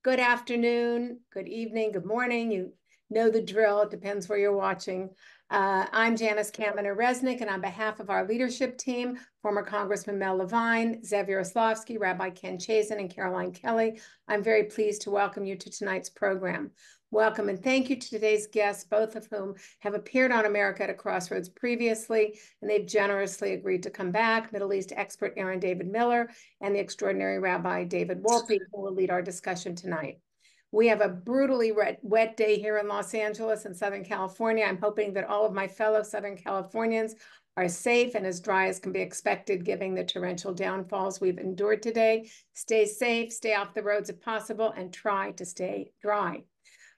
good afternoon, good evening, good morning. You know the drill. It depends where you're watching. I'm Janice Kaminer-Resnick, and on behalf of our leadership team, former Congressman Mel Levine, Zev Yaroslavsky, Rabbi Ken Chazen, and Caroline Kelly, I'm very pleased to welcome you to tonight's program. Welcome and thank you to today's guests, both of whom have appeared on America at a Crossroads previously, and they've generously agreed to come back. Middle East expert Aaron David Miller and the extraordinary Rabbi David Wolpe, who will lead our discussion tonight. We have a brutally wet day here in Los Angeles and Southern California. I'm hoping that all of my fellow Southern Californians are safe and as dry as can be expected, given the torrential downfalls we've endured today. Stay safe, stay off the roads if possible, and try to stay dry.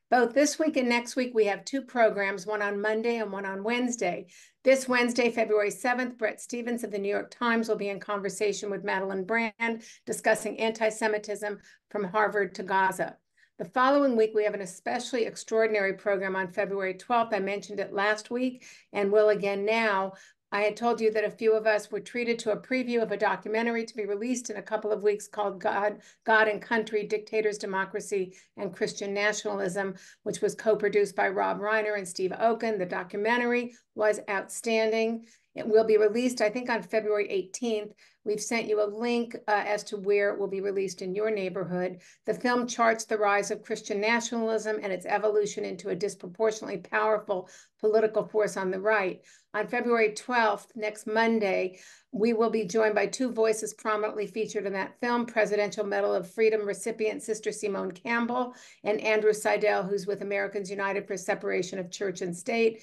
Both this week and next week, we have two programs, one on Monday and one on Wednesday. This Wednesday, February 7th, Bret Stephens of the New York Times will be in conversation with Madeline Brand discussing anti-Semitism from Harvard to Gaza. The following week, we have an especially extraordinary program on February 12th. I mentioned it last week and will again now. I had told you that a few of us were treated to a preview of a documentary to be released in a couple of weeks called God and Country, Dictators, Democracy, and Christian Nationalism, which was co-produced by Rob Reiner and Steve Okun. The documentary was outstanding. It will be released, I think, on February 18th. We've sent you a link as to where it will be released in your neighborhood. The film charts the rise of Christian nationalism and its evolution into a disproportionately powerful political force on the right. On February 12th, next Monday, we will be joined by two voices prominently featured in that film, Presidential Medal of Freedom recipient Sister Simone Campbell and Andrew Seidel, who's with Americans United for Separation of Church and State.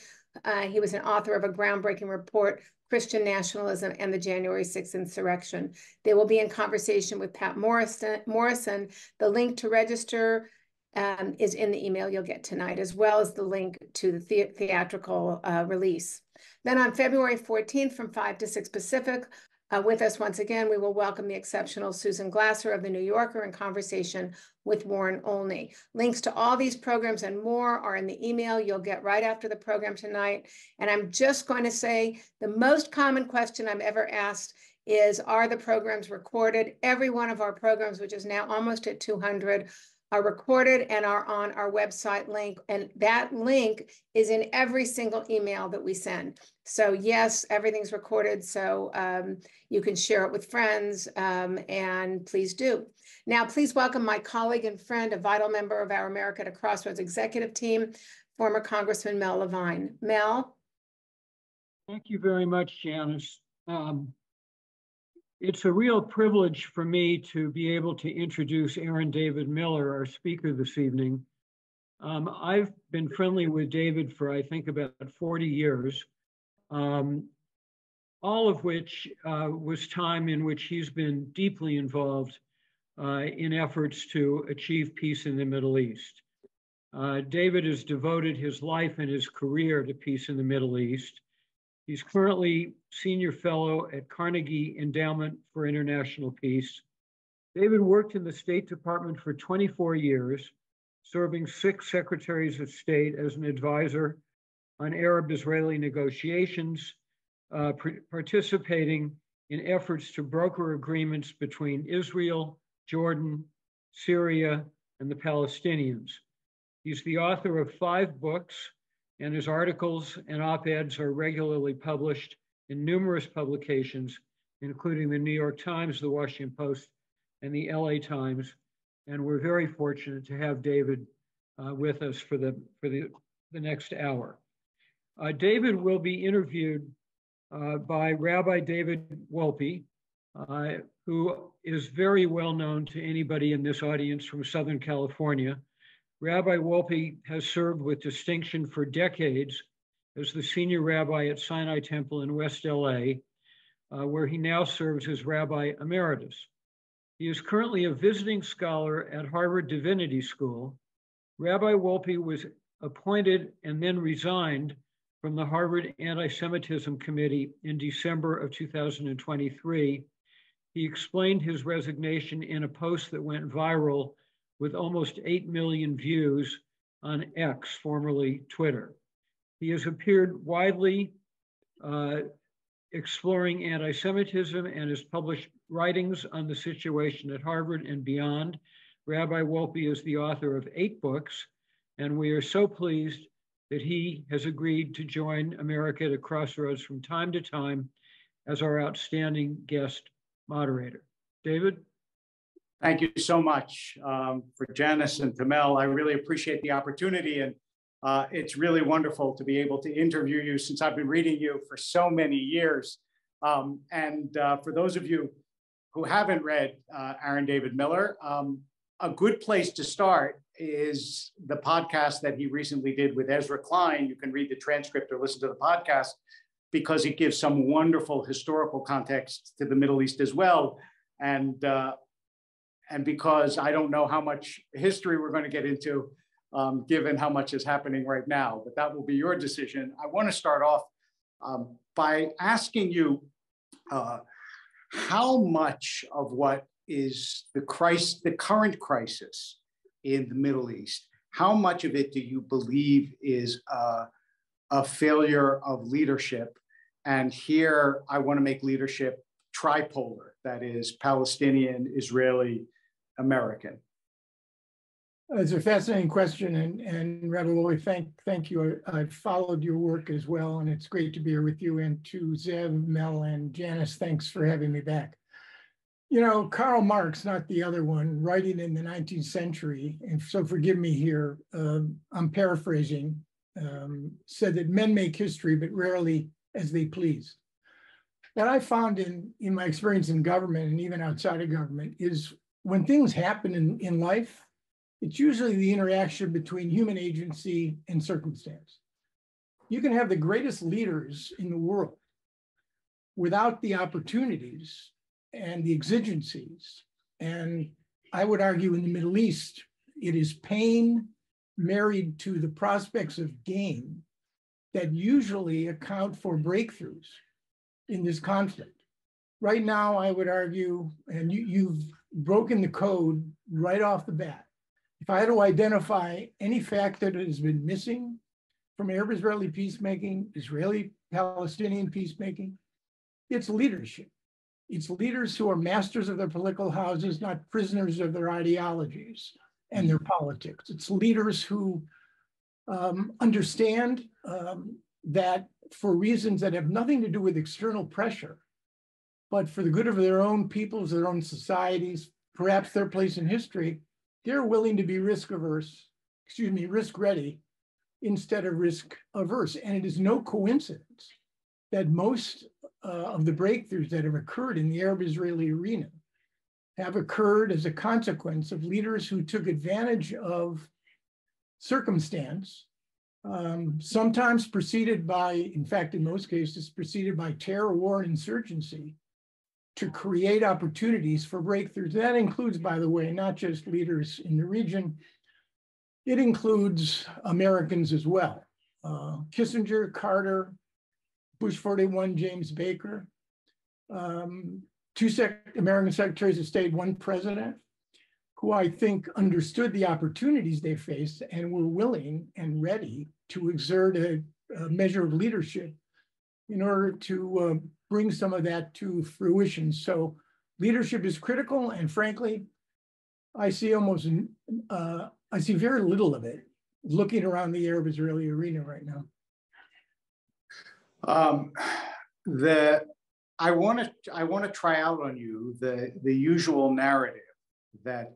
He was an author of a groundbreaking report, Christian Nationalism and the January 6th Insurrection. They will be in conversation with Pat Morrison. The link to register is in the email you'll get tonight, as well as the link to the theatrical release. Then on February 14th from 5 to 6 Pacific, with us once again, we will welcome the exceptional Susan Glasser of The New Yorker in conversation with Warren Olney. Links to all these programs and more are in the email you'll get right after the program tonight. And I'm just going to say the most common question I'm ever asked is, are the programs recorded? Every one of our programs, which is now almost at 200, are recorded and are on our website link. And that link is in every single email that we send. So yes, everything's recorded. So you can share it with friends and please do. Now, please welcome my colleague and friend, a vital member of our America at a Crossroads executive team, former Congressman Mel Levine. Mel. Thank you very much, Janice. It's a real privilege for me to be able to introduce Aaron David Miller, our speaker this evening. I've been friendly with David for, I think, about 40 years, all of which was time in which he's been deeply involved in efforts to achieve peace in the Middle East. David has devoted his life and his career to peace in the Middle East. He's currently senior fellow at Carnegie Endowment for International Peace. David worked in the State Department for 24 years, serving 6 secretaries of state as an advisor on Arab-Israeli negotiations, participating in efforts to broker agreements between Israel, Jordan, Syria, and the Palestinians. He's the author of 5 books, and his articles and op-eds are regularly published in numerous publications, including the New York Times, the Washington Post, and the LA Times. And we're very fortunate to have David with us for the next hour. David will be interviewed by Rabbi David Wolpe, who is very well known to anybody in this audience from Southern California. Rabbi Wolpe has served with distinction for decades as the senior rabbi at Sinai Temple in West LA, where he now serves as Rabbi Emeritus. He is currently a visiting scholar at Harvard Divinity School. Rabbi Wolpe was appointed and then resigned from the Harvard Anti-Semitism Committee in December of 2023. He explained his resignation in a post that went viral with almost 8 million views on X, formerly Twitter. He has appeared widely exploring anti-Semitism and has published writings on the situation at Harvard and beyond. Rabbi Wolpe is the author of 8 books, and we are so pleased that he has agreed to join America at Crossroads from time to time as our outstanding guest moderator. David? Thank you so much for Janice and Tamel. I really appreciate the opportunity, and it's really wonderful to be able to interview you since I've been reading you for so many years. For those of you who haven't read Aaron David Miller, a good place to start is the podcast that he recently did with Ezra Klein. You can read the transcript or listen to the podcast because it gives some wonderful historical context to the Middle East as well. And because I don't know how much history we're going to get into, given how much is happening right now, but that will be your decision. I want to start off by asking you how much of what is the current crisis in the Middle East, how much of it do you believe is a failure of leadership? And here I want to make leadership tripolar, that is Palestinian, Israeli, American. It's a fascinating question, and Rabbi Wolpe, thank you. I've followed your work as well, and it's great to be here with you. And to Zev, Mel, and Janice, thanks for having me back. You know, Karl Marx, not the other one, writing in the 19th century, and so forgive me here, I'm paraphrasing, said that men make history, but rarely as they please. What I found in my experience in government and even outside of government is when things happen in life, it's usually the interaction between human agency and circumstance. You can have the greatest leaders in the world without the opportunities and the exigencies. And I would argue in the Middle East, it is pain married to the prospects of gain that usually account for breakthroughs in this conflict. Right now, I would argue, and you've broken the code right off the bat. If I had to identify any fact that has been missing from Arab-Israeli peacemaking, Israeli-Palestinian peacemaking, it's leadership. It's leaders who are masters of their political houses, not prisoners of their ideologies and their politics. It's leaders who understand that for reasons that have nothing to do with external pressure, but for the good of their own peoples, their own societies, perhaps their place in history, they're willing to be risk ready instead of risk averse. And it is no coincidence that most of the breakthroughs that have occurred in the Arab-Israeli arena have occurred as a consequence of leaders who took advantage of circumstance, sometimes preceded by, in fact, in most cases, preceded by terror, war, and insurgency, to create opportunities for breakthroughs. That includes, by the way, not just leaders in the region, it includes Americans as well. Kissinger, Carter, Bush 41, James Baker, 2 American secretaries of state, 1 president, who I think understood the opportunities they faced and were willing and ready to exert a measure of leadership in order to bring some of that to fruition. So leadership is critical, and frankly, I see very little of it looking around the Arab-Israeli arena right now. I want to try out on you the usual narrative that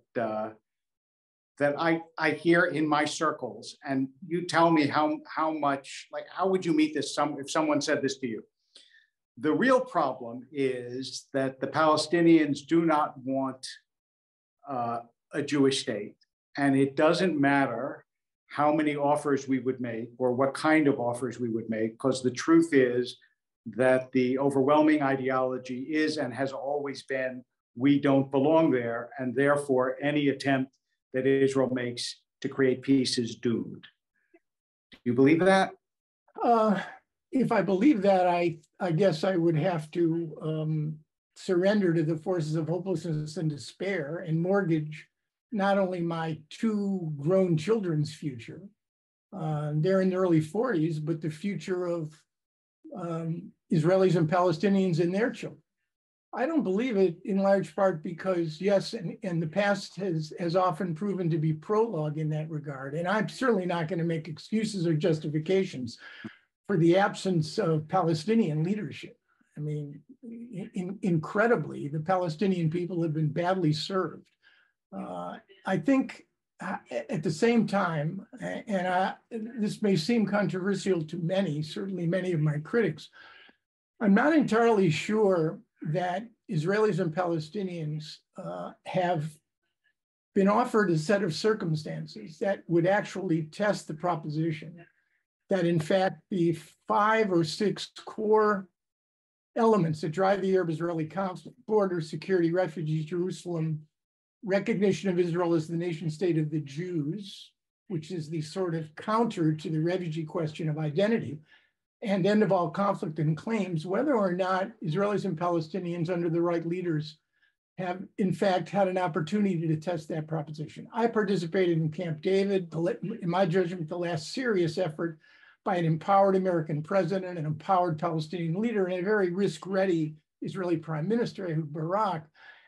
I hear in my circles, and you tell me how much, like, how would you meet this if someone said this to you? The real problem is that the Palestinians do not want a Jewish state, and it doesn't matter how many offers we would make or what kind of offers we would make, because the truth is that the overwhelming ideology is and has always been, we don't belong there, and therefore any attempt that Israel makes to create peace is doomed. Do you believe that? If I believe that, I guess I would have to surrender to the forces of hopelessness and despair and mortgage not only my 2 grown children's future, they're in the early 40s, but the future of Israelis and Palestinians and their children. I don't believe it in large part because, yes, and the past has often proven to be prologue in that regard. And I'm certainly not going to make excuses or justifications for the absence of Palestinian leadership. I mean, incredibly, the Palestinian people have been badly served. I think at the same time, and this may seem controversial to many, certainly many of my critics, I'm not entirely sure that Israelis and Palestinians have been offered a set of circumstances that would actually test the proposition that, in fact, the 5 or 6 core elements that drive the Arab-Israeli conflict, border security, refugees, Jerusalem, recognition of Israel as the nation state of the Jews, which is the sort of counter to the refugee question of identity, and end of all conflict and claims, whether or not Israelis and Palestinians under the right leaders have in fact had an opportunity to test that proposition. I participated in Camp David, in my judgment, the last serious effort by an empowered American president, an empowered Palestinian leader, and a very risk-ready Israeli prime minister, Ehud Barak.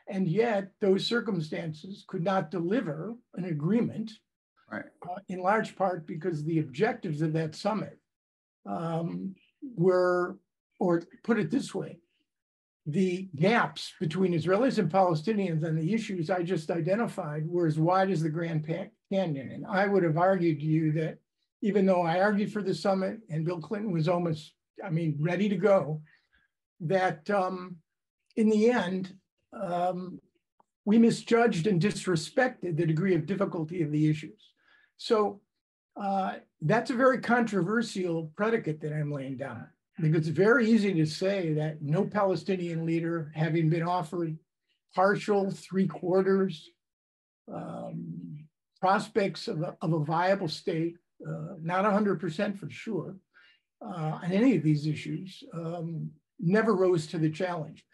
And yet those circumstances could not deliver an agreement, right, in large part because the objectives of that summit were, or put it this way, the gaps between Israelis and Palestinians on the issues I just identified were as wide as the Grand Canyon. And I would have argued to you that even though I argued for the summit and Bill Clinton was almost, ready to go, that in the end, we misjudged and disrespected the degree of difficulty of the issues. So that's a very controversial predicate that I'm laying down, because it's very easy to say that no Palestinian leader, having been offered partial, 3/4 prospects of a viable state, not 100% for sure, on any of these issues, never rose to the challenge.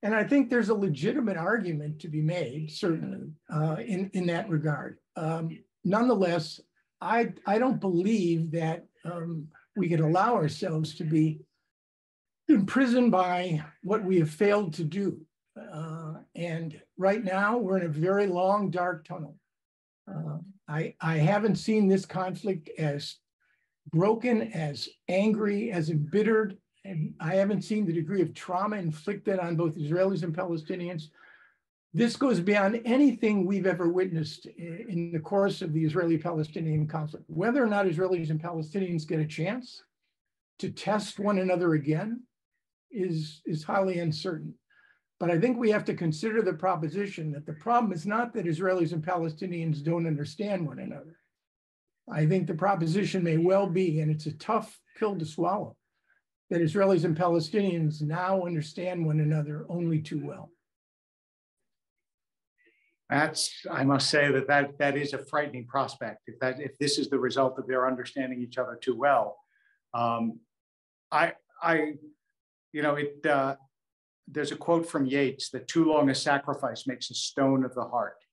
And I think there's a legitimate argument to be made, certainly, in that regard. Nonetheless, I don't believe that we can allow ourselves to be imprisoned by what we have failed to do. And right now, we're in a very long, dark tunnel. I haven't seen this conflict as broken, as angry, as embittered, and I haven't seen the degree of trauma inflicted on both Israelis and Palestinians. This goes beyond anything we've ever witnessed in the course of the Israeli-Palestinian conflict. Whether or not Israelis and Palestinians get a chance to test one another again is highly uncertain. But I think we have to consider the proposition that the problem is not that Israelis and Palestinians don't understand one another. I think the proposition may well be, and it's a tough pill to swallow, that Israelis and Palestinians now understand one another only too well. I must say that is a frightening prospect. If this is the result of their understanding each other too well, there's a quote from Yeats that too long a sacrifice makes a stone of the heart.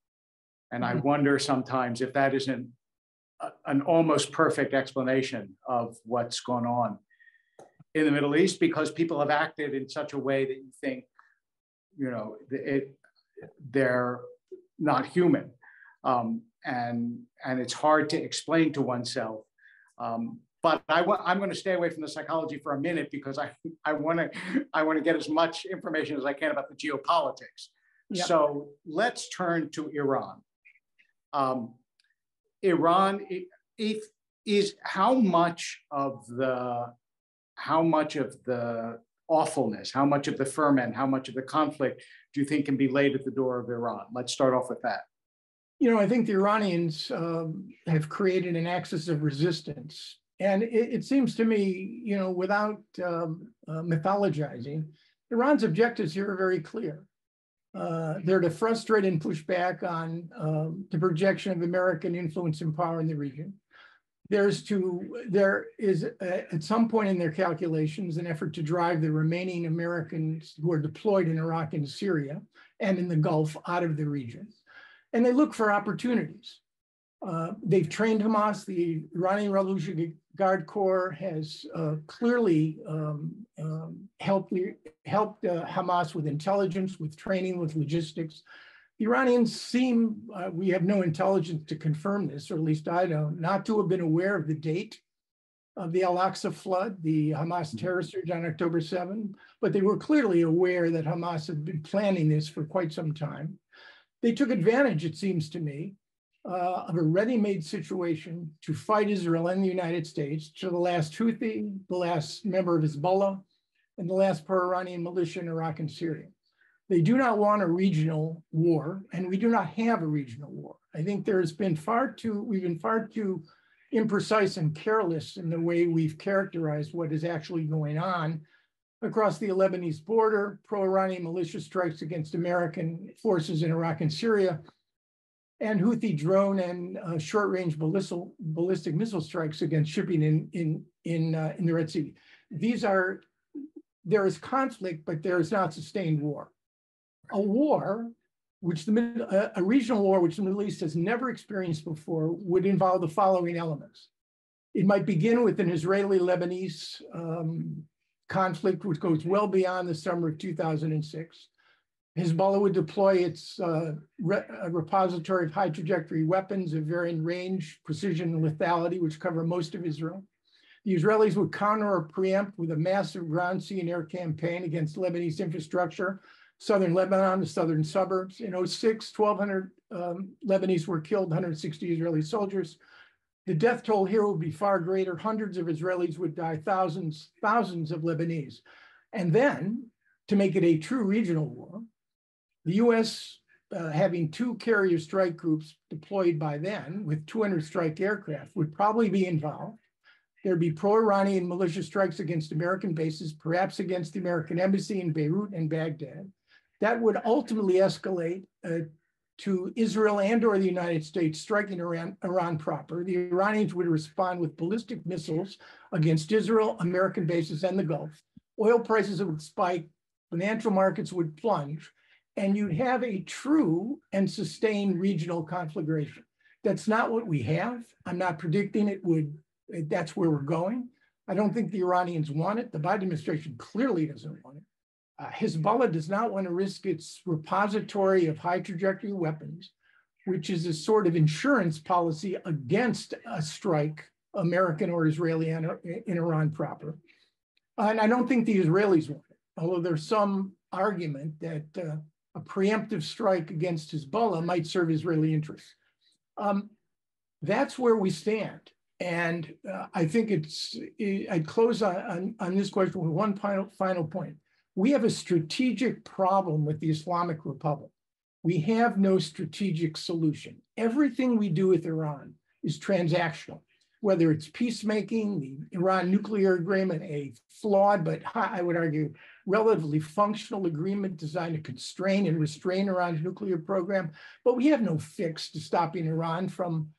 And I wonder sometimes if that isn't an almost perfect explanation of what's gone on in the Middle East, because people have acted in such a way that you think, they're not human. And it's hard to explain to oneself. But I'm going to stay away from the psychology for a minute, because I want to get as much information as I can about the geopolitics. Yep. So let's turn to Iran. Iran is how much of the awfulness, how much of the ferment, how much of the conflict do you think can be laid at the door of Iran? Let's start off with that. I think the Iranians have created an axis of resistance. And it seems to me, without mythologizing, Iran's objectives here are very clear. They're to frustrate and push back on the projection of American influence and power in the region. There is at some point in their calculations an effort to drive the remaining Americans who are deployed in Iraq and Syria and in the Gulf out of the region. And they look for opportunities. They've trained Hamas. The Iranian Revolutionary Guard Corps has clearly helped Hamas with intelligence, with training, with logistics. The Iranians seem, we have no intelligence to confirm this, or at least I don't, not to have been aware of the date of the Al-Aqsa flood, the Hamas terror surge on October 7, but they were clearly aware that Hamas had been planning this for quite some time. They took advantage, it seems to me, of a ready-made situation to fight Israel and the United States, to the last Houthi, the last member of Hezbollah, and the last pro-Iranian militia in Iraq and Syria. They do not want a regional war, and we do not have a regional war. I think we've been far too imprecise and careless in the way we've characterized what is actually going on across the Lebanese border, pro-Iranian militia strikes against American forces in Iraq and Syria, and Houthi drone and short-range ballistic missile strikes against shipping in the Red Sea. There is conflict, but there is not sustained war. A war, a regional war, which the Middle East has never experienced before, would involve the following elements. It might begin with an Israeli-Lebanese conflict, which goes well beyond the summer of 2006. Hezbollah would deploy its repository of high trajectory weapons of varying range, precision, and lethality, which cover most of Israel. The Israelis would counter or preempt with a massive ground, sea, and air campaign against Lebanese infrastructure, southern Lebanon, the southern suburbs. In 2006, 1,200 Lebanese were killed, 160 Israeli soldiers. The death toll here would be far greater. Hundreds of Israelis would die, thousands of Lebanese. And then, to make it a true regional war, the US having 2 carrier strike groups deployed by then with 200 strike aircraft would probably be involved. There'd be pro-Iranian militia strikes against American bases, perhaps against the American embassy in Beirut and Baghdad. That would ultimately escalate to Israel and or the United States striking Iran proper. The Iranians would respond with ballistic missiles against Israel, American bases, and the Gulf. Oil prices would spike, financial markets would plunge, and you'd have a true and sustained regional conflagration. That's not what we have. I'm not predicting it would. That's where we're going. I don't think the Iranians want it. The Biden administration clearly doesn't want it. Hezbollah does not want to risk its repository of high trajectory weapons, which is a sort of insurance policy against a strike, American or Israeli, in Iran proper. And I don't think the Israelis want it, although there's some argument that a preemptive strike against Hezbollah might serve Israeli interests. That's where we stand. And I think I'd close on this question with one final point. We have a strategic problem with the Islamic Republic. We have no strategic solution. Everything we do with Iran is transactional, whether it's peacemaking, the Iran nuclear agreement, a flawed, but I would argue, relatively functional agreement designed to constrain and restrain Iran's nuclear program. But we have no fix to stopping Iran from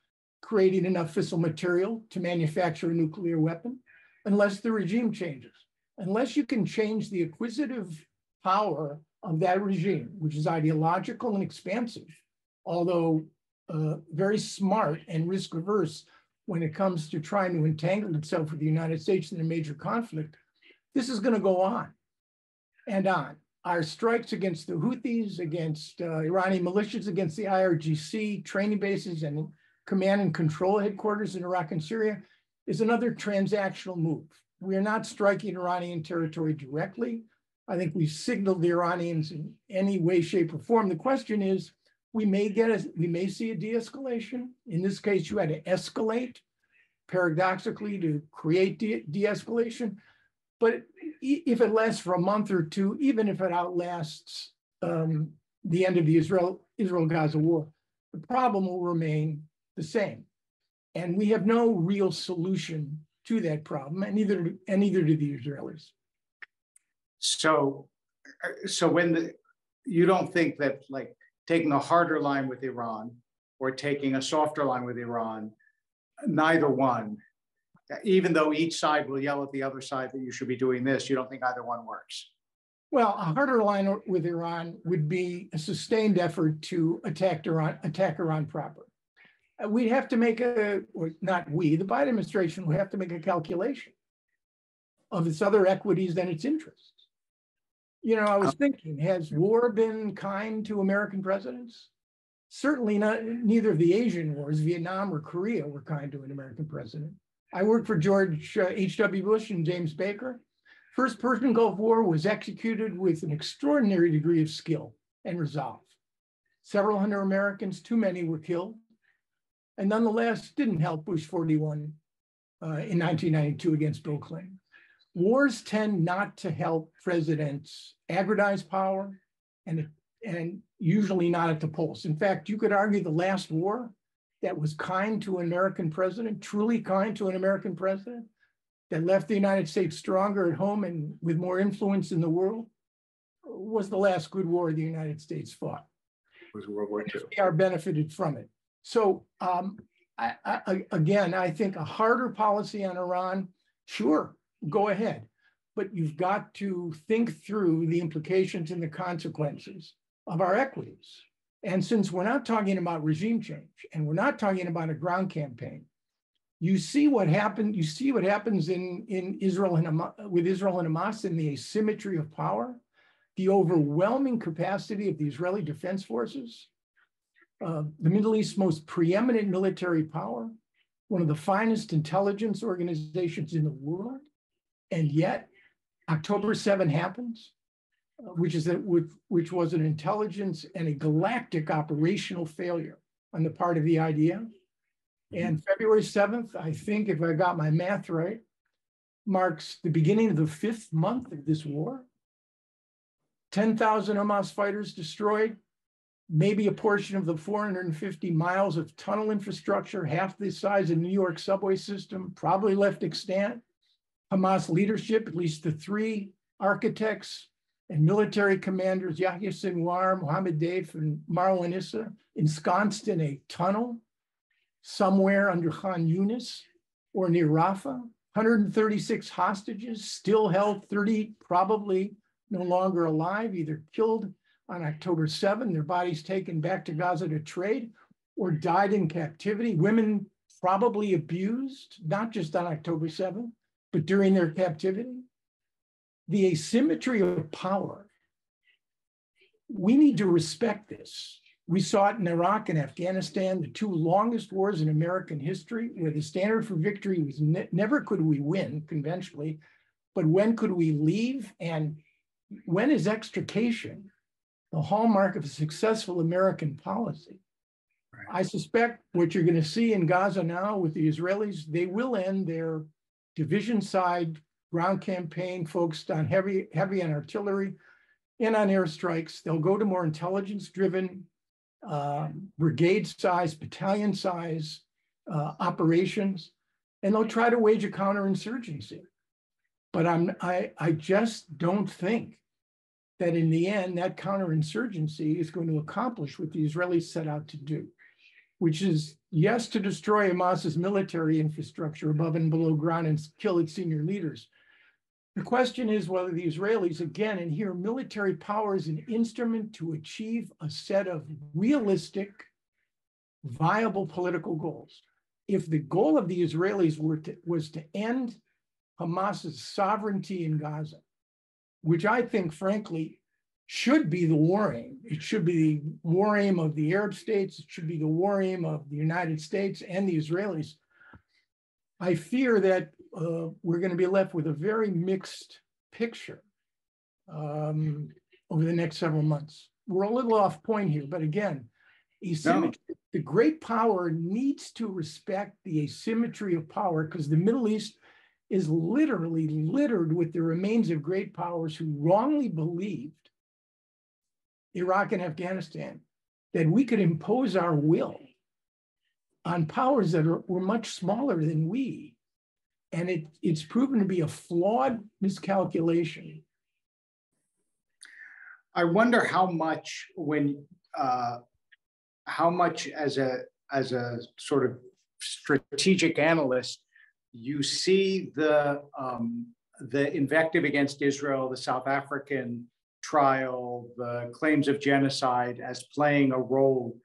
creating enough fissile material to manufacture a nuclear weapon unless the regime changes. Unless you can change the acquisitive power of that regime, which is ideological and expansive, although very smart and risk averse when it comes to trying to entangle itself with the United States in a major conflict, this is going to go on and on. Our strikes against the Houthis, against Iranian militias, against the IRGC training bases and command and control headquarters in Iraq and Syria is another transactional move. We are not striking Iranian territory directly. I think we've signaled the Iranians in any way, shape, or form. The question is, we may see a de-escalation. In this case, you had to escalate, paradoxically, to create de-escalation. But if it lasts for a month or two, even if it outlasts the end of the Israel-Gaza war, the problem will remain the same. And we have no real solution to that problem, and neither do the Israelis. So when you don't think that like taking a harder line with Iran or taking a softer line with Iran, neither one, even though each side will yell at the other side that you should be doing this, you don't think either one works? Well, a harder line with Iran would be a sustained effort to attack Iran proper. we'd have to make or not we, the Biden administration would have to make a calculation of its other equities than its interests. You know, I was thinking, has war been kind to American presidents? Certainly not. Neither of the Asian wars, Vietnam or Korea, were kind to an American president. I worked for George H.W. Bush and James Baker. First Persian Gulf War was executed with an extraordinary degree of skill and resolve. Several hundred Americans, too many, were killed, and nonetheless didn't help Bush 41 in 1992 against Bill Clinton. Wars tend not to help presidents aggrandize power and usually not at the polls. In fact, you could argue the last war that was kind to an American president, truly kind to an American president, that left the United States stronger at home and with more influence in the world, was the last good war the United States fought. It was World War II. FDR benefited from it. So again, I think a harder policy on Iran, sure, go ahead, but you've got to think through the implications and the consequences of our equities. And since we're not talking about regime change and we're not talking about a ground campaign, you see what happened. You see what happens in Israel and with Israel and Hamas in the asymmetry of power, the overwhelming capacity of the Israeli Defense Forces, the Middle East's most preeminent military power, one of the finest intelligence organizations in the world, and yet October 7 happens, which was an intelligence and a galactic operational failure on the part of the IDF. And February 7th, I think, if I got my math right, marks the beginning of the 5th month of this war. 10,000 Hamas fighters destroyed, maybe a portion of the 450 miles of tunnel infrastructure, half the size of New York subway system, probably left extant. Hamas leadership, at least the 3 architects and military commanders, Yahya Sinwar, Mohammed Deif, and Marwan Issa, ensconced in a tunnel somewhere under Khan Yunis or near Rafah. 136 hostages still held, 30 probably no longer alive, either killed on October 7, their bodies taken back to Gaza to trade, or died in captivity. Women probably abused, not just on October 7, but during their captivity. The asymmetry of power, we need to respect this. We saw it in Iraq and Afghanistan, the 2 longest wars in American history, where the standard for victory was never could we win conventionally, but when could we leave, and when is extrication the hallmark of a successful American policy? Right. I suspect what you're going to see in Gaza now with the Israelis, they will end their division-side ground campaign focused on heavy on artillery and on airstrikes. They'll go to more intelligence-driven, brigade size, battalion size operations, and they'll try to wage a counterinsurgency. But I just don't think that in the end, that counterinsurgency is going to accomplish what the Israelis set out to do, which is, yes, to destroy Hamas's military infrastructure above and below ground and kill its senior leaders. The question is whether the Israelis, again, and here military power is an instrument to achieve a set of realistic, viable political goals. If the goal of the Israelis was to end Hamas's sovereignty in Gaza, which I think, frankly, should be the war aim. It should be the war aim of the Arab states. It should be the war aim of the United States and the Israelis. I fear that we're going to be left with a very mixed picture over the next several months. We're a little off point here, but again, asymmetry, the great power needs to respect the asymmetry of power, because the Middle East is literally littered with the remains of great powers who wrongly believed, Iraq and Afghanistan, that we could impose our will on powers that were much smaller than we. And it's proven to be a flawed miscalculation. I wonder how much as a sort of strategic analyst, you see the invective against Israel, the South African trial, the claims of genocide as playing a role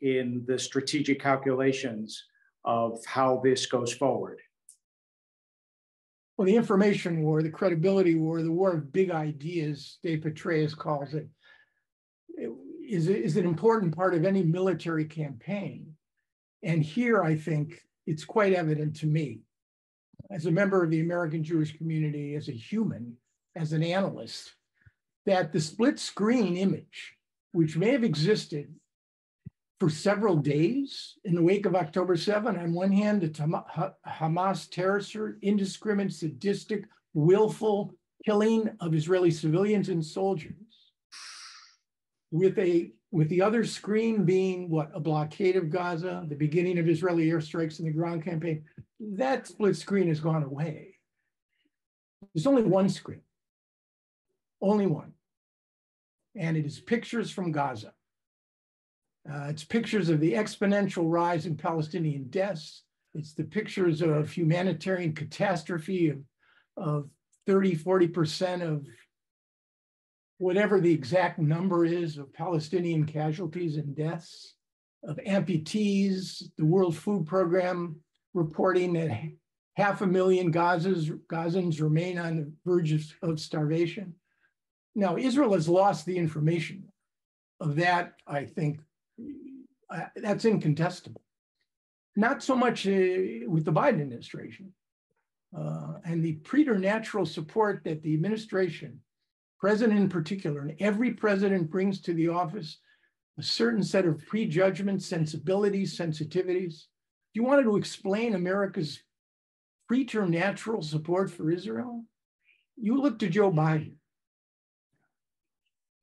in the strategic calculations of how this goes forward? Well, the information war, the credibility war, the war of big ideas, Dave Petraeus calls it, is an important part of any military campaign. And here, I think it's quite evident to me, as a member of the American Jewish community, as a human, as an analyst, that the split screen image, which may have existed for several days in the wake of October 7, on one hand, the Hamas terrorist, indiscriminate, sadistic, willful killing of Israeli civilians and soldiers, with the other screen being what, a blockade of Gaza, the beginning of Israeli airstrikes in the ground campaign. That split screen has gone away. There's only one screen, only one. And it is pictures from Gaza. It's pictures of the exponential rise in Palestinian deaths. It's the pictures of humanitarian catastrophe of 30, 40% of whatever the exact number is of Palestinian casualties and deaths, of amputees, the World Food Program reporting that 500,000 Gazans remain on the verge of starvation. Now, Israel has lost the information of that, I think. That's incontestable. Not so much with the Biden administration and the preternatural support that the administration, president in particular, and every president brings to the office a certain set of prejudgments, sensibilities, sensitivities. If you wanted to explain America's preternatural support for Israel, you look to Joe Biden.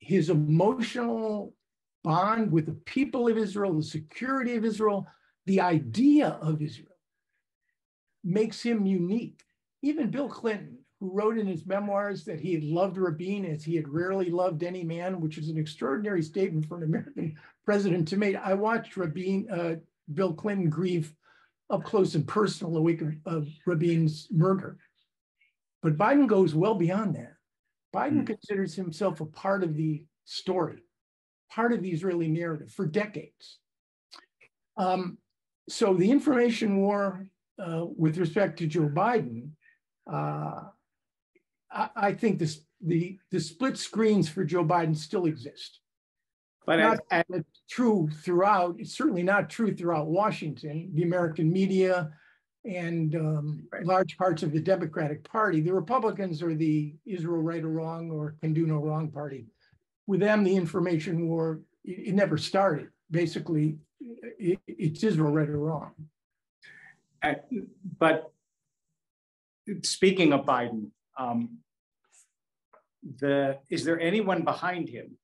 His emotional bond with the people of Israel, the security of Israel, the idea of Israel makes him unique. Even Bill Clinton, who wrote in his memoirs that he had loved Rabin as he had rarely loved any man, which is an extraordinary statement for an American president to make. I watched Bill Clinton grieve up close and personal the week of Rabin's murder. But Biden goes well beyond that. Biden considers himself a part of the story, part of the Israeli narrative for decades. So the information war with respect to Joe Biden, I think the split screens for Joe Biden still exist. But it's true throughout, it's certainly not true throughout Washington, the American media, and large parts of the Democratic Party. The Republicans are the Israel right or wrong or can do no wrong party. With them, the information war, it never started. Basically, it's Israel right or wrong. But speaking of Biden, is there anyone behind him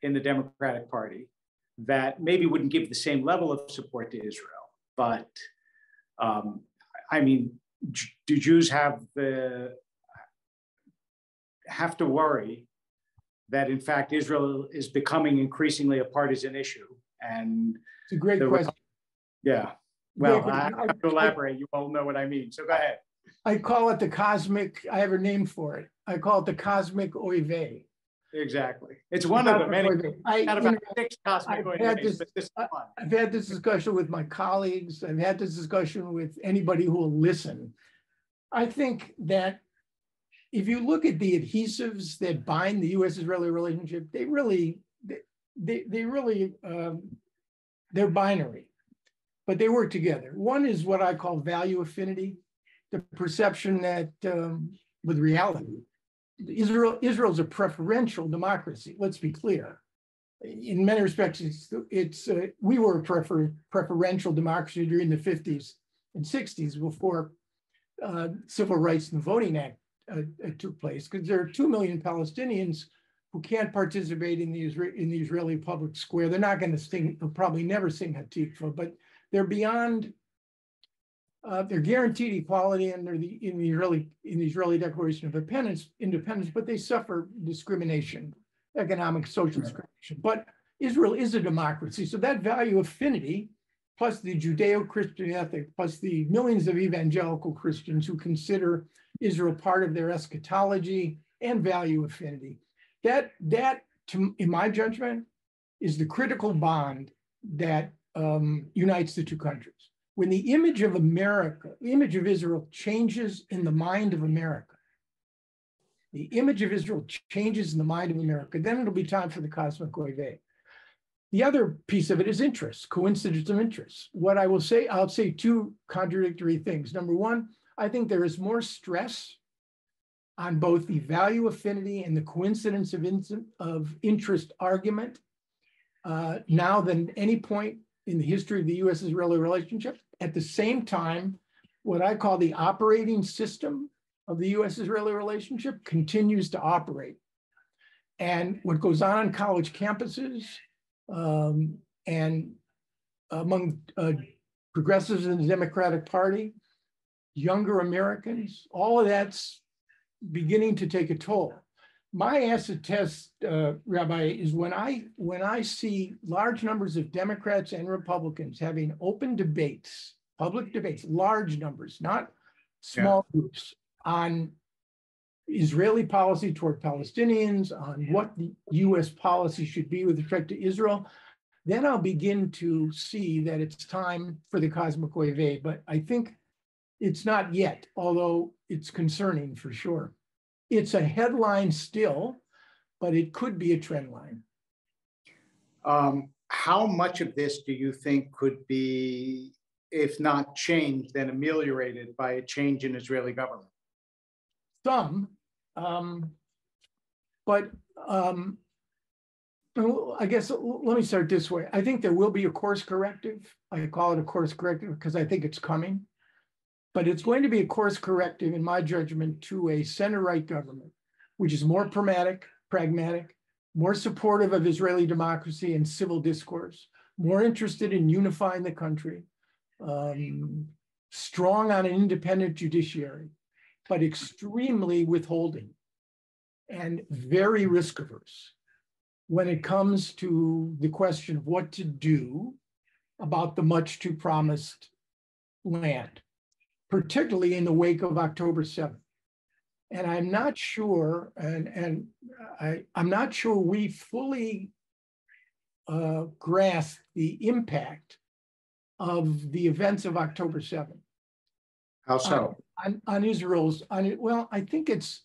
in the Democratic Party that maybe wouldn't give the same level of support to Israel? But I mean, do Jews have to worry that in fact Israel is becoming increasingly a partisan issue? And it's a great question. Yeah. Well, I have to elaborate. You all know what I mean. So go ahead. I call it the cosmic, I have a name for it. I call it the cosmic oive. Exactly. It's one of them. I've had about 6 cosmic oives, but this is one. I've had this discussion with my colleagues. I've had this discussion with anybody who will listen. I think that if you look at the adhesives that bind the U.S.-Israeli relationship, they're binary, but they work together. One is what I call value affinity, the perception that with reality, Israel's a preferential democracy. Let's be clear. In many respects, we were a preferential democracy during the 50s and 60s before Civil Rights and the Voting Act took place, because there are 2 million Palestinians who can't participate in the Israeli public square. They're not going to sing, they'll probably never sing Hatikva, but they're beyond, they're guaranteed equality under in the Israeli Declaration of Independence, but they suffer discrimination, economic, social discrimination. But Israel is a democracy, so that value affinity, plus the Judeo-Christian ethic, plus the millions of evangelical Christians who consider Israel part of their eschatology and value affinity, that in my judgment, is the critical bond that unites the two countries. When the image of America, the image of Israel changes in the mind of America, the image of Israel changes in the mind of America, then it'll be time for the cosmic oive. The other piece of it is interest, coincidence of interest. What I will say, I'll say two contradictory things. Number one, I think there is more stress on both the value affinity and the coincidence of interest argument now than any point in the history of the U.S.-Israeli relationship. At the same time, what I call the operating system of the U.S.-Israeli relationship continues to operate. And what goes on college campuses and among progressives in the Democratic Party, younger Americans, all of that's beginning to take a toll. My acid test, Rabbi, is when I see large numbers of Democrats and Republicans having open debates, public debates, large numbers, not small groups, on Israeli policy toward Palestinians, on what the U.S. policy should be with respect to Israel, then I'll begin to see that it's time for the cosmic oive. But I think it's not yet, although it's concerning for sure. It's a headline still, but it could be a trend line. How much of this do you think could be, if not changed, then ameliorated by a change in Israeli government? Some, but I guess let me start this way. I think there will be a course corrective. I call it a course corrective because I think it's coming. But it's going to be a course corrective, in my judgment, to a center-right government, which is more pragmatic, more supportive of Israeli democracy and civil discourse, more interested in unifying the country, strong on an independent judiciary, but extremely withholding and very risk-averse when it comes to the question of what to do about the much too promised land, particularly in the wake of October 7th. And I'm not sure, I'm not sure we fully grasp the impact of the events of October 7th. How so? On Israel's, well, I think it's,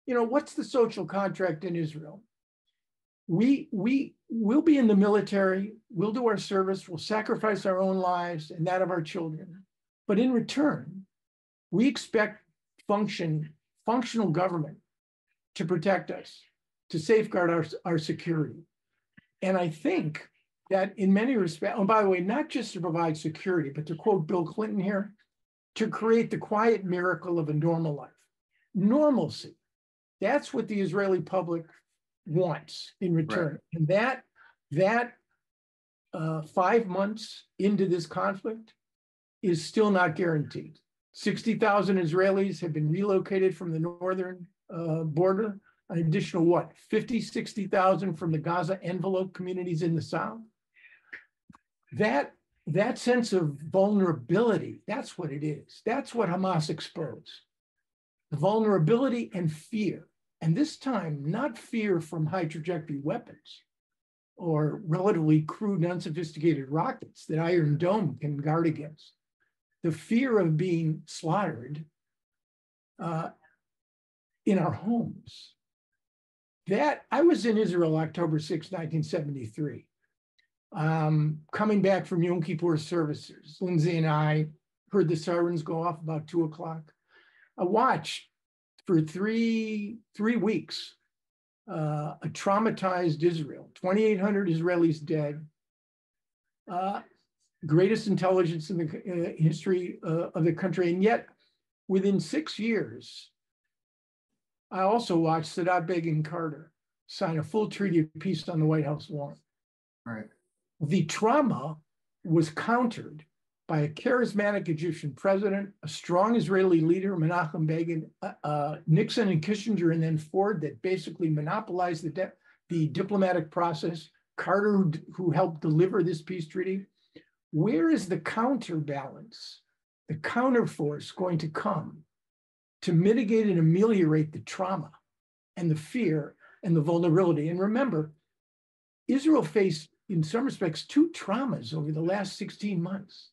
what's the social contract in Israel? We'll be in the military, we'll do our service, we'll sacrifice our own lives and that of our children. But in return, we expect functional government to protect us, to safeguard our security. And I think that in many respects, and by the way, not just to provide security, but to quote Bill Clinton here, to create the quiet miracle of a normal life. Normalcy. That's what the Israeli public wants in return. Right. And that 5 months into this conflict is still not guaranteed. 60,000 Israelis have been relocated from the northern border, an additional 50, 60,000 from the Gaza envelope communities in the south. That sense of vulnerability, that's what it is. That's what Hamas exposed. The vulnerability and fear. And this time, not fear from high trajectory weapons or relatively crude and unsophisticated rockets that Iron Dome can guard against. The fear of being slaughtered in our homes. I was in Israel October 6, 1973. Coming back from Yom Kippur services, Lindsay and I heard the sirens go off about 2 o'clock. I watched for three weeks a traumatized Israel, 2,800 Israelis dead, greatest intelligence in the history of the country. And yet, within 6 years, I also watched Sadat Begin Carter sign a full treaty of peace on the White House lawn. Right. The trauma was countered by a charismatic Egyptian president, a strong Israeli leader, Menachem Begin, Nixon and Kissinger, and then Ford, that basically monopolized the diplomatic process, Carter, who helped deliver this peace treaty. Where is the counterbalance, the counterforce going to come to mitigate and ameliorate the trauma and the fear and the vulnerability? And remember, Israel faced in some respects, two traumas over the last 16 months.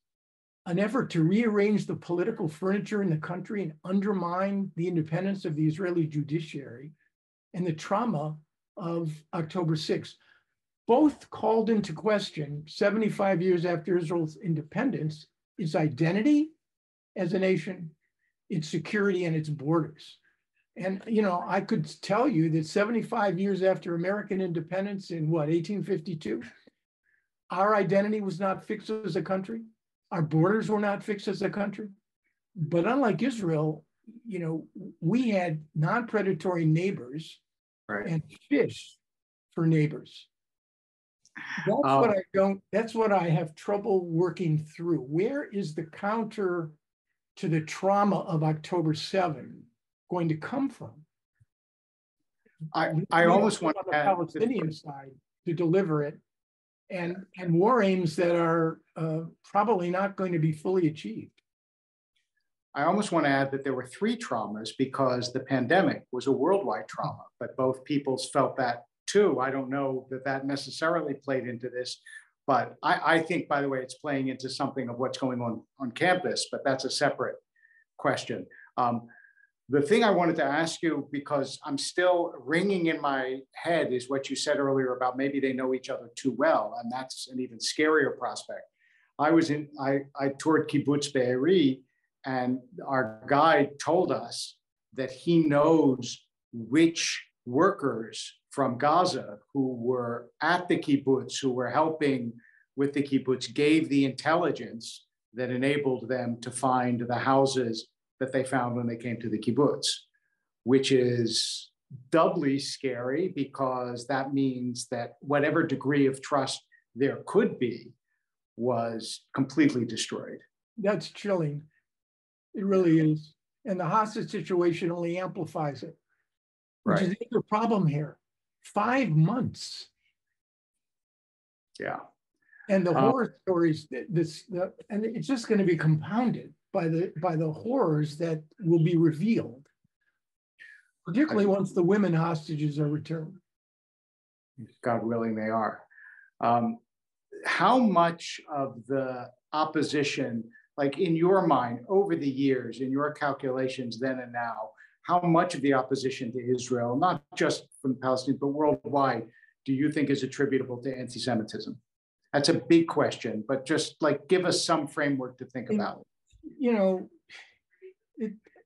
An effort to rearrange the political furniture in the country and undermine the independence of the Israeli judiciary, and the trauma of October 6th. Both called into question, 75 years after Israel's independence, its identity as a nation, its security, and its borders. And, you know, I could tell you that 75 years after American independence in 1852, our identity was not fixed as a country. Our borders were not fixed as a country. But unlike Israel, you know, we had non-predatory neighbors, right, and fish for neighbors. That's what I have trouble working through. Where is the counter to the trauma of October 7 going to come from? I almost want on the Palestinian side to deliver it, and war aims that are probably not going to be fully achieved. I almost want to add that there were three traumas, because the pandemic was a worldwide trauma, but both peoples felt that too. I don't know that that necessarily played into this, but I think, by the way, it's playing into something of what's going on campus, but that's a separate question. The thing I wanted to ask you, because I'm still ringing in my head, is what you said earlier about maybe they know each other too well, and that's an even scarier prospect. I toured Kibbutz Be'eri, and our guide told us that he knows which workers from Gaza who were at the kibbutz, who were helping with the kibbutz, gave the intelligence that enabled them to find the houses that they found when they came to the kibbutz, which is doubly scary, because that means that whatever degree of trust there could be was completely destroyed. That's chilling. It really is. And the hostage situation only amplifies it, which is the problem here. 5 months. Yeah. And the horror stories, and it's just going to be compounded by the horrors that will be revealed, particularly once the women hostages are returned. God willing, they are. How much of the opposition, like in your mind, over the years, in your calculations then and now, how much of the opposition to Israel, not just from Palestine, but worldwide, do you think is attributable to anti-Semitism? That's a big question, but just like give us some framework to think about. You know,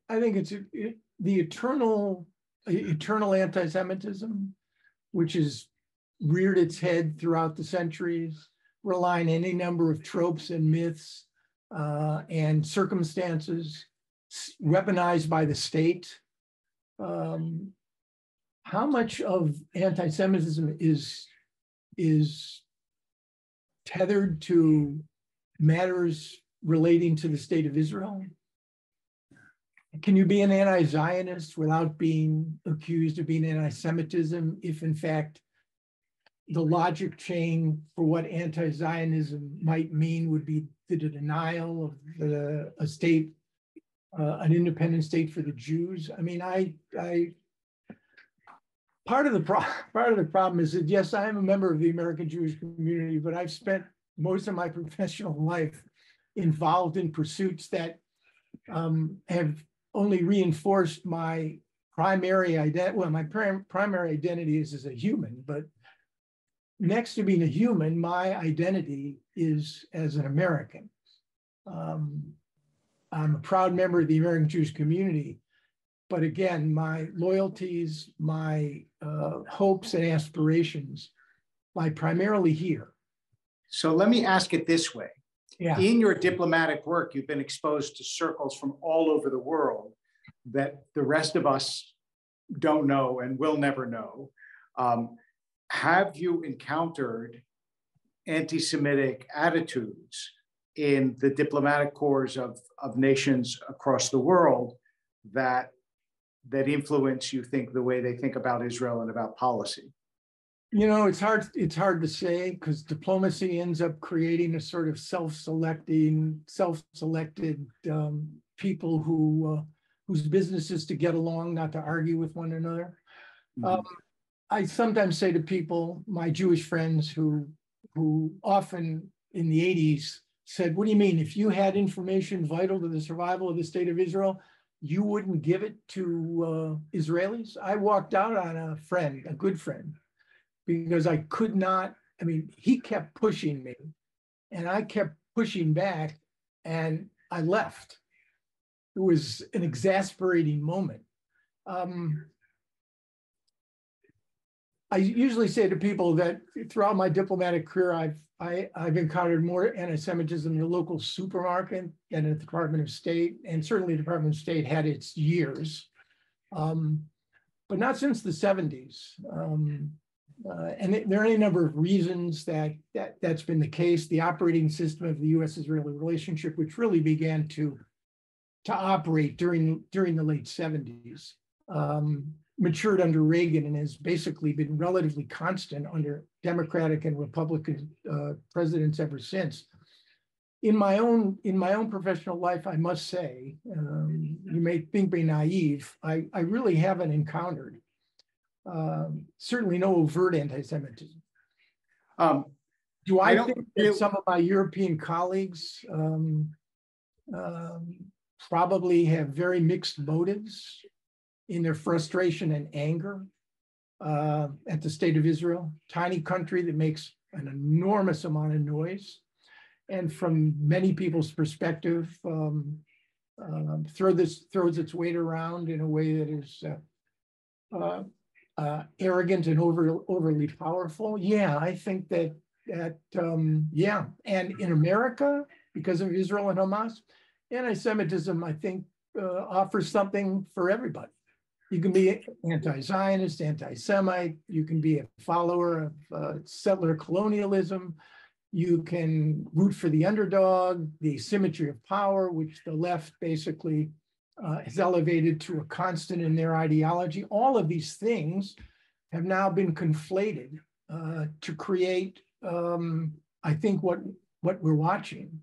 I think it's the eternal anti-Semitism, which has reared its head throughout the centuries, relying on any number of tropes and myths and circumstances, weaponized by the state. How much of anti-Semitism is tethered to matters relating to the state of Israel? Can you be an anti-Zionist without being accused of being anti-Semitism if, in fact, the logic chain for what anti-Zionism might mean would be the denial of a state, an independent state for the Jews? I mean, part of the problem is that, yes, I am a member of the American Jewish community, but I've spent most of my professional life involved in pursuits that have only reinforced my primary identity. Well, my primary identity is as a human, but next to being a human, my identity is as an American. I'm a proud member of the American Jewish community, but again, my loyalties, my hopes and aspirations lie primarily here. So let me ask it this way. Yeah. In your diplomatic work, you've been exposed to circles from all over the world that the rest of us don't know and will never know. Have you encountered anti-Semitic attitudes in the diplomatic corps of nations across the world that influence, you think, the way they think about Israel and about policy? You know, it's hard to say, because diplomacy ends up creating a sort of self-selected people whose business is to get along, not to argue with one another. Mm-hmm. I sometimes say to people, my Jewish friends who who often in the 80s said, what do you mean? If you had information vital to the survival of the state of Israel, you wouldn't give it to Israelis? I walked out on a friend, a good friend, because I could not, I mean, he kept pushing me and I kept pushing back and I left. It was an exasperating moment. I usually say to people that throughout my diplomatic career, I've encountered more anti-Semitism in the local supermarket than at the Department of State, and certainly the Department of State had its years, but not since the 70s. And there are any number of reasons that's been the case. The operating system of the U.S.-Israeli relationship, which really began to operate during the late 70s, matured under Reagan and has basically been relatively constant under Democratic and Republican presidents ever since. In my own professional life, I must say, you may think me naive, I really haven't encountered certainly no overt anti-Semitism. Do I think that some of my European colleagues probably have very mixed motives in their frustration and anger at the state of Israel, tiny country that makes an enormous amount of noise, and from many people's perspective, throws its weight around in a way that is arrogant and overly powerful. Yeah, I think that yeah, and in America, because of Israel and Hamas, anti-Semitism, I think, offers something for everybody. You can be anti-Zionist, anti-Semite. You can be a follower of settler colonialism. You can root for the underdog, the asymmetry of power, which the left basically has elevated to a constant in their ideology. All of these things have now been conflated to create, I think, what we're watching.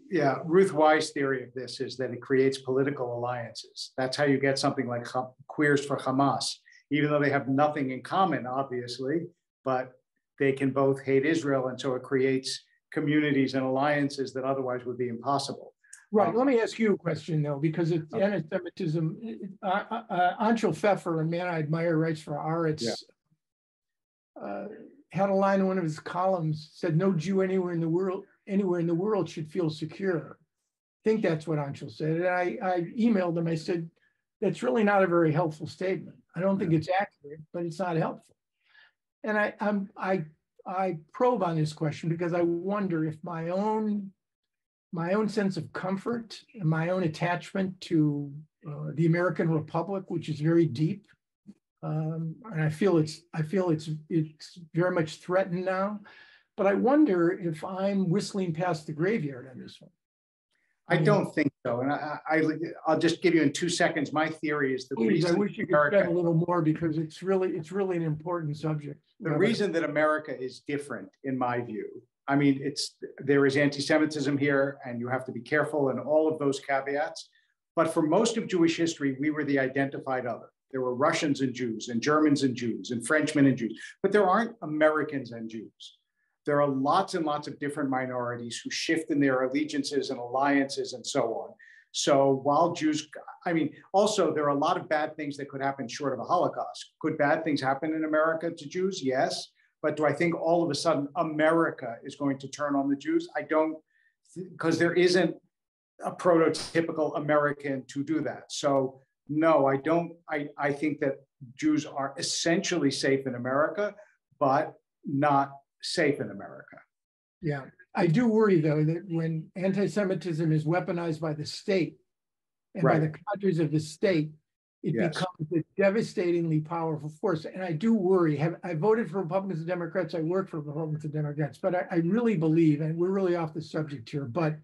Yeah, Ruth Weiss' theory of this is that it creates political alliances. That's how you get something like Queers for Hamas, even though they have nothing in common, obviously, but they can both hate Israel, and so it creates communities and alliances that otherwise would be impossible. Right. Let me ask you a question, though, because it's anti-Semitism. Anshel Pfeffer, a man I admire, writes for Haaretz, had a line in one of his columns, said, "No Jew anywhere in the world should feel secure." I think that's what Anshel said. And I emailed him. I said, that's really not a very helpful statement. I don't think it's accurate, but it's not helpful. And I probe on this question because I wonder if my own sense of comfort and my own attachment to the American Republic, which is very deep, and I feel it's very much threatened now. But I wonder if I'm whistling past the graveyard on this one. I don't think so, and I'll just give you in 2 seconds. My theory is I wish you could spend a little more because it's really an important subject. The reason that America is different, in my view, I mean, there is anti-Semitism here, and you have to be careful, and all of those caveats. But for most of Jewish history, we were the identified other. There were Russians and Jews, and Germans and Jews, and Frenchmen and Jews, but there aren't Americans and Jews. There are lots and lots of different minorities who shift in their allegiances and alliances and so on. So while Jews, I mean, also there are a lot of bad things that could happen short of a Holocaust. Could bad things happen in America to Jews? Yes. But do I think all of a sudden America is going to turn on the Jews? I don't, because there isn't a prototypical American to do that. So no, I don't. I think that Jews are essentially safe in America, but not safe in America. Yeah, I do worry, though, that when anti-Semitism is weaponized by the state and by the cadres of the state, it becomes a devastatingly powerful force. And I do worry. I voted for Republicans and Democrats. I work for Republicans and Democrats. But I really believe, and we're really off the subject here, but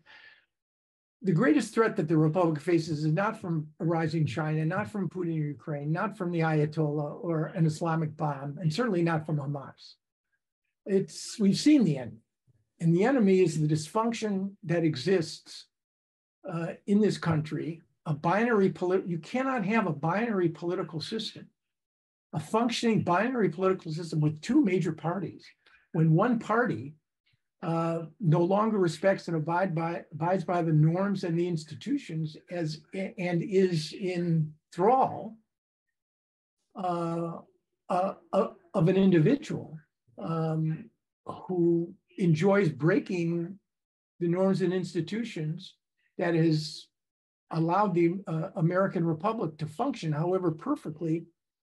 the greatest threat that the Republic faces is not from a rising China, not from Putin or Ukraine, not from the Ayatollah or an Islamic bomb, and certainly not from Hamas. We've seen the enemy. And the enemy is the dysfunction that exists in this country, you cannot have a binary political system, a functioning binary political system with two major parties when one party no longer respects and abides by the norms and the institutions and is in thrall of an individual who enjoys breaking the norms and institutions that has allowed the American Republic to function, however perfectly,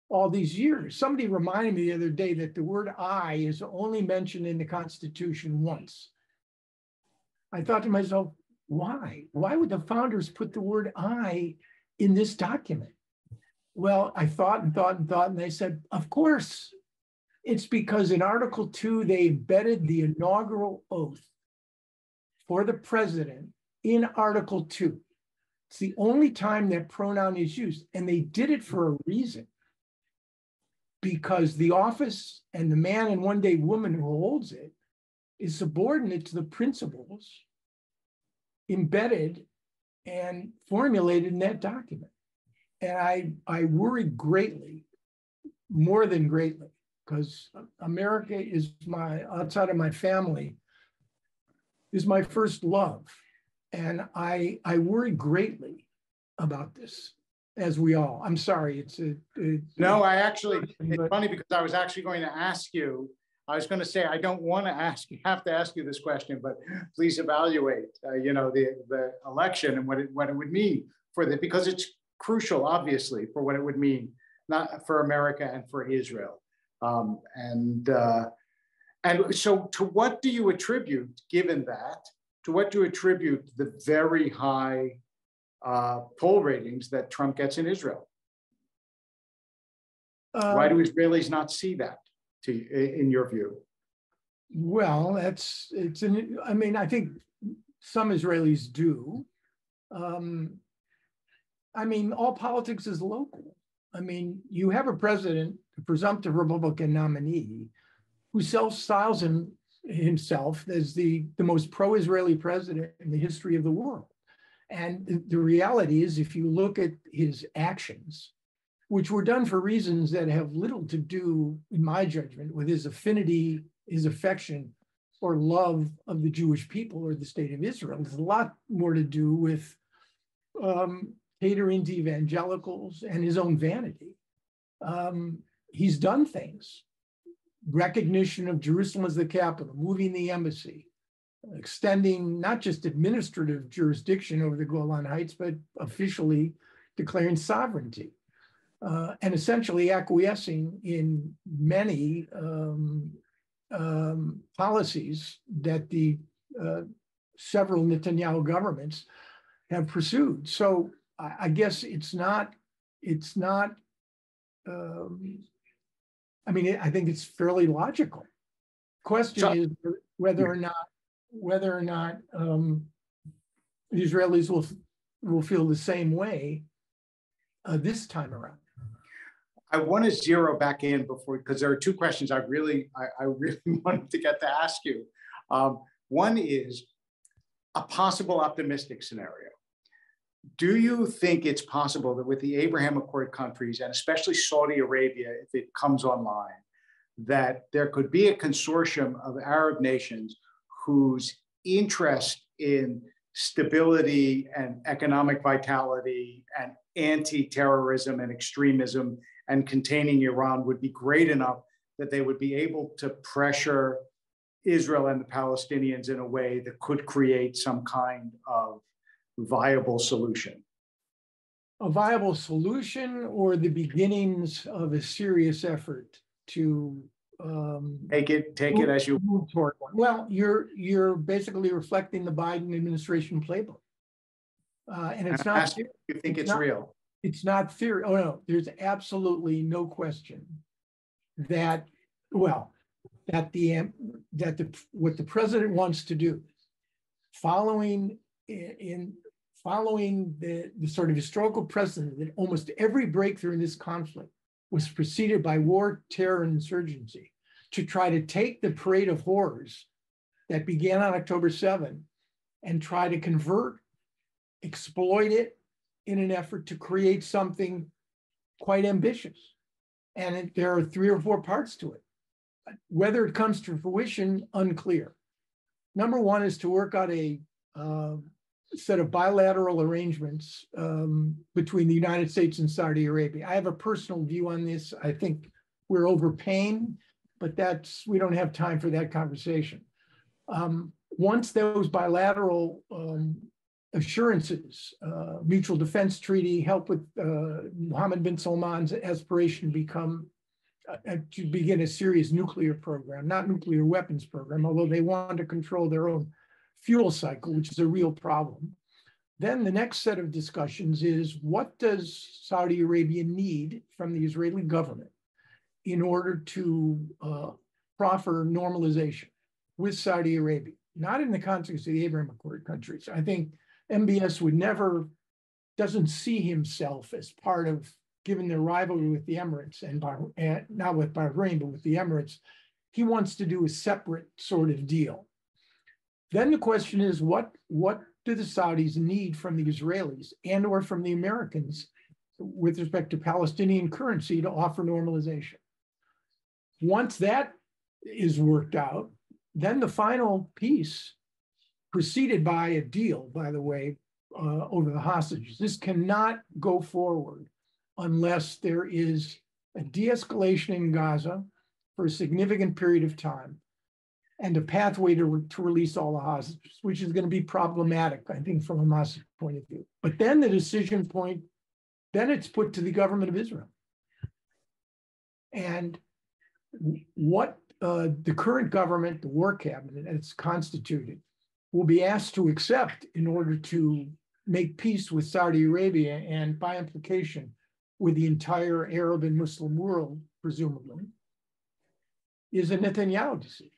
all these years. Somebody reminded me the other day that the word "I" is only mentioned in the Constitution once. I thought to myself, why? Why would the founders put the word "I" in this document? Well, I thought and thought and thought, and they said, of course, it's because in Article 2, they embedded the inaugural oath for the president in Article 2. It's the only time that pronoun is used, and they did it for a reason. Because the office and the man and one day woman who holds it is subordinate to the principles embedded and formulated in that document. And I worried greatly, more than greatly, because America is outside of my family, is my first love. And I worry greatly about this. As we all, I'm sorry, it's no, it's funny because I was actually going to ask you, I was going to say, I don't want to have to ask you this question, but please evaluate, the election and what it would mean because it's crucial, obviously, for what it would mean, not for America and for Israel. And so to what do you attribute, given that, to what do you attribute the very high poll ratings that Trump gets in Israel? Why do Israelis not see that, in your view? Well, I think some Israelis do. All politics is local. You have a president, a presumptive Republican nominee, who self-styles himself as the most pro-Israeli president in the history of the world. And the reality is, if you look at his actions, which were done for reasons that have little to do, in my judgment, with his affinity, his affection, or love of the Jewish people or the state of Israel, there's a lot more to do with catering to evangelicals and his own vanity. He's done things, recognition of Jerusalem as the capital, moving the embassy, extending not just administrative jurisdiction over the Golan Heights, but officially declaring sovereignty, and essentially acquiescing in many policies that the several Netanyahu governments have pursued. So I guess I think it's fairly logical. Question is whether or not the Israelis will feel the same way this time around. I want to zero back in because there are two questions I really wanted to get to ask you. One is a possible optimistic scenario. Do you think it's possible that with the Abraham Accord countries, and especially Saudi Arabia, if it comes online, that there could be a consortium of Arab nations whose interest in stability and economic vitality and anti-terrorism and extremism and containing Iran would be great enough that they would be able to pressure Israel and the Palestinians in a way that could create some kind of viable solution? A viable solution, or the beginnings of a serious effort to take it as you move toward one? Well, you're basically reflecting the Biden administration playbook, and it's not. You think it's real? It's not theory. Oh no, there's absolutely no question that what the president wants to do, following the sort of historical precedent that almost every breakthrough in this conflict was preceded by war, terror, and insurgency, to try to take the parade of horrors that began on October 7 and try to convert, exploit it in an effort to create something quite ambitious. And there are 3 or 4 parts to it. whether it comes to fruition, unclear. Number one is to work out a set of bilateral arrangements between the United States and Saudi Arabia. I have a personal view on this. I think we're overpaying, but we don't have time for that conversation. Once those bilateral assurances, mutual defense treaty, help with Mohammed bin Salman's aspiration to begin a serious nuclear program, not nuclear weapons program, although they want to control their own fuel cycle, which is a real problem. Then the next set of discussions is, what does Saudi Arabia need from the Israeli government in order to proffer normalization with Saudi Arabia? Not in the context of the Abraham Accord countries. I think MBS doesn't see himself as part of, given their rivalry with the Emirates and not with Bahrain, but with the Emirates, he wants to do a separate sort of deal. Then the question is, what do the Saudis need from the Israelis and or from the Americans with respect to Palestinian currency to offer normalization? Once that is worked out, then the final piece, preceded by a deal, by the way, over the hostages. This cannot go forward unless there is a de-escalation in Gaza for a significant period of time and a pathway to release all the hostages, which is going to be problematic, I think, from a Hamas point of view. But then the decision point, then it's put to the government of Israel. And what the current government, the war cabinet, as it's constituted, will be asked to accept in order to make peace with Saudi Arabia and, by implication, with the entire Arab and Muslim world, presumably, is a Netanyahu decision.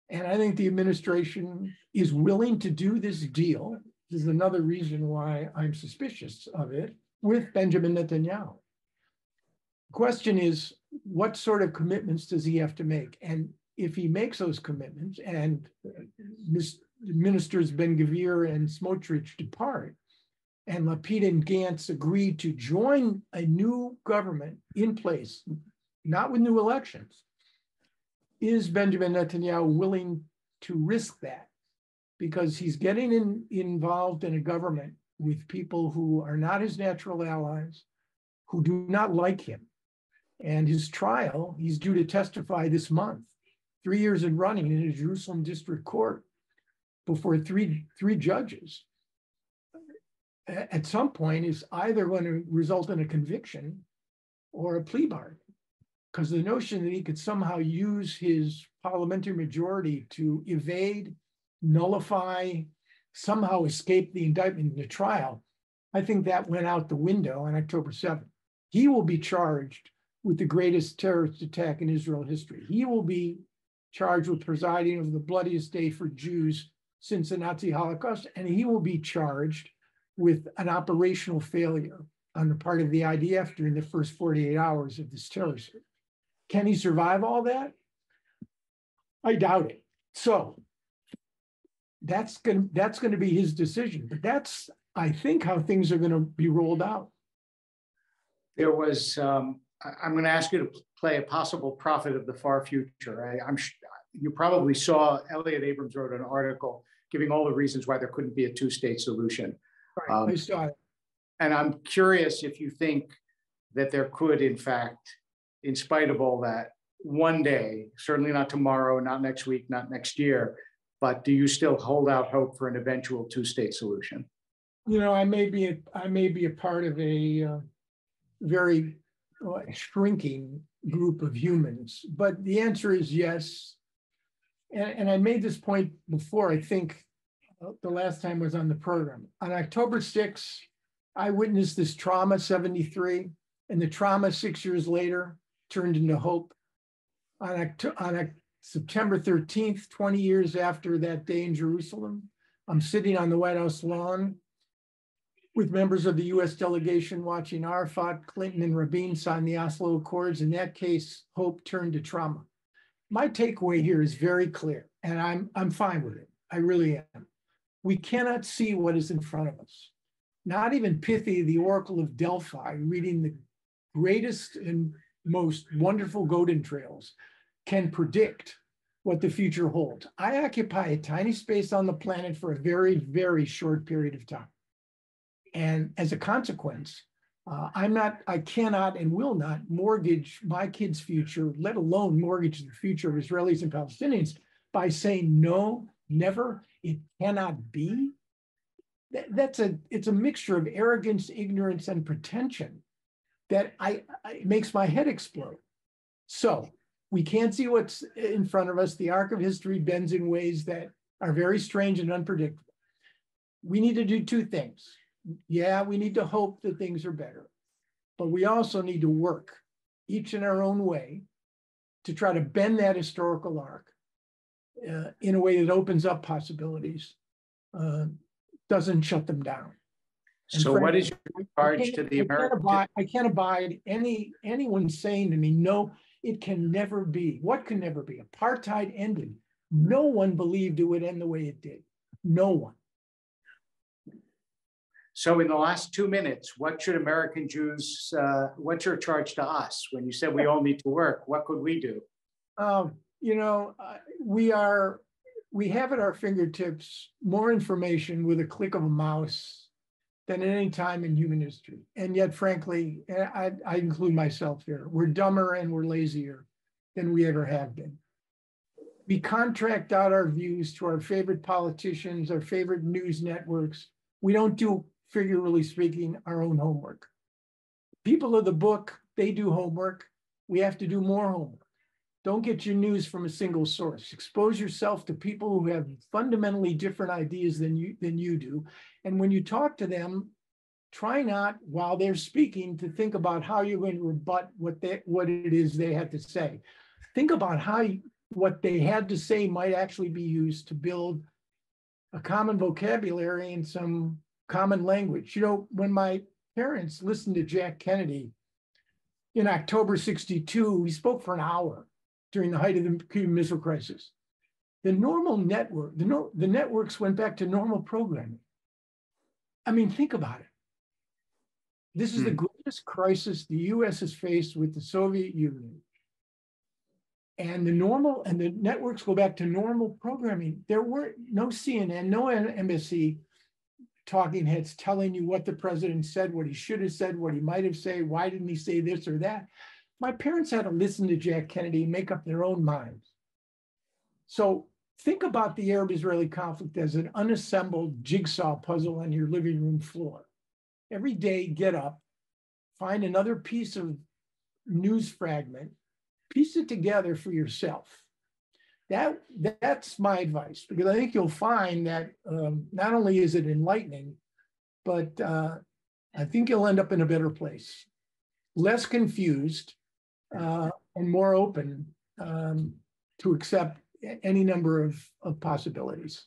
And I think the administration is willing to do this deal. This is another reason why I'm suspicious of it, with Benjamin Netanyahu. The question is, what sort of commitments does he have to make? And if he makes those commitments and ministers Ben-Gvir and Smotrich depart, and Lapid and Gantz agree to join a new government in place, not with new elections, is Benjamin Netanyahu willing to risk that? Because he's getting involved in a government with people who are not his natural allies, who do not like him. And his trial, he's due to testify this month, 3 years in running in a Jerusalem district court before three judges. At some point is either going to result in a conviction or a plea bargain. Because the notion that he could somehow use his parliamentary majority to evade, nullify, somehow escape the indictment in the trial, I think that went out the window on October 7th. He will be charged with the greatest terrorist attack in Israel history. He will be charged with presiding over the bloodiest day for Jews since the Nazi Holocaust, and he will be charged with an operational failure on the part of the IDF during the first 48 hours of this terrorist. Can he survive all that? I doubt it. So that's going to be his decision. But that's, I think, how things are going to be rolled out. There was, I'm going to ask you to play a possible prophet of the far future. You probably saw Elliot Abrams wrote an article giving all the reasons why there couldn't be a two-state solution. Right, I saw it. And I'm curious if you think that there could, in fact, in spite of all that, one day, certainly not tomorrow, not next week, not next year, but do you still hold out hope for an eventual two-state solution? You know, I may be a part of a very shrinking group of humans, but the answer is yes. And I made this point before, I think the last time I was on the program. On October 6th, I witnessed this trauma, 73, and the trauma 6 years later turned into hope. On September 13th, 20 years after that day in Jerusalem, I'm sitting on the White House lawn with members of the US delegation watching Arafat, Clinton, and Rabin sign the Oslo Accords. In that case, hope turned to trauma. My takeaway here is very clear, and I'm fine with it. I really am. We cannot see what is in front of us. Not even Pithy, the Oracle of Delphi, reading the greatest and most wonderful Godin trails, can predict what the future holds. I occupy a tiny space on the planet for a very, very short period of time. And as a consequence, I cannot and will not mortgage my kids' future, let alone mortgage the future of Israelis and Palestinians by saying no, never, it cannot be. It's a mixture of arrogance, ignorance, and pretension that it makes my head explode. So we can't see what's in front of us. The arc of history bends in ways that are very strange and unpredictable. We need to do two things. Yeah, we need to hope that things are better, but we also need to work, each in our own way, to try to bend that historical arc in a way that opens up possibilities, doesn't shut them down. And so frankly, what is your charge to the American? I can't abide anyone saying to me, no, it can never be. What can never be? Apartheid ended. No one believed it would end the way it did. No one. So in the last 2 minutes, what should American Jews, what's your charge to us? When you said we all need to work, what could we do? We have at our fingertips more information with a click of a mouse than at any time in human history. And yet, frankly, I include myself here, we're dumber and we're lazier than we ever have been. We contract out our views to our favorite politicians, our favorite news networks. We don't do, figuratively speaking, our own homework. People of the book, they do homework. We have to do more homework. Don't get your news from a single source. Expose yourself to people who have fundamentally different ideas than you do. And when you talk to them, try not, while they're speaking, to think about how you're going to rebut what it is they had to say. Think about how what they had to say might actually be used to build a common vocabulary and some common language. When my parents listened to Jack Kennedy in October '62, he spoke for an hour during the height of the Cuban Missile Crisis. The normal network, the networks went back to normal programming. I mean, think about it. This is the greatest crisis the US has faced with the Soviet Union. And the networks go back to normal programming. There were no CNN, no NBC talking heads telling you what the president said, what he should have said, what he might have said, why didn't he say this or that. My parents had to listen to Jack Kennedy and make up their own minds. So think about the Arab-Israeli conflict as an unassembled jigsaw puzzle on your living room floor. Every day, get up, find another piece of news fragment, piece it together for yourself. That's my advice, because I think you'll find that not only is it enlightening, but I think you'll end up in a better place, less confused, and more open to accept any number of possibilities.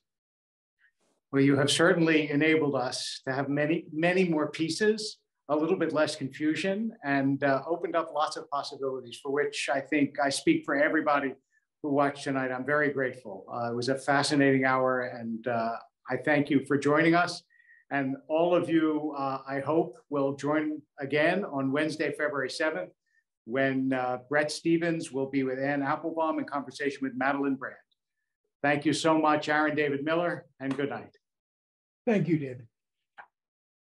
Well, you have certainly enabled us to have many, many more pieces, a little bit less confusion, and opened up lots of possibilities for which I think I speak for everybody who watched tonight. I'm very grateful. It was a fascinating hour, and I thank you for joining us. And all of you, I hope, will join again on Wednesday, February 7th, when Brett Stevens will be with Ann Applebaum in conversation with Madeline Brand. Thank you so much, Aaron David Miller, and good night. Thank you, David.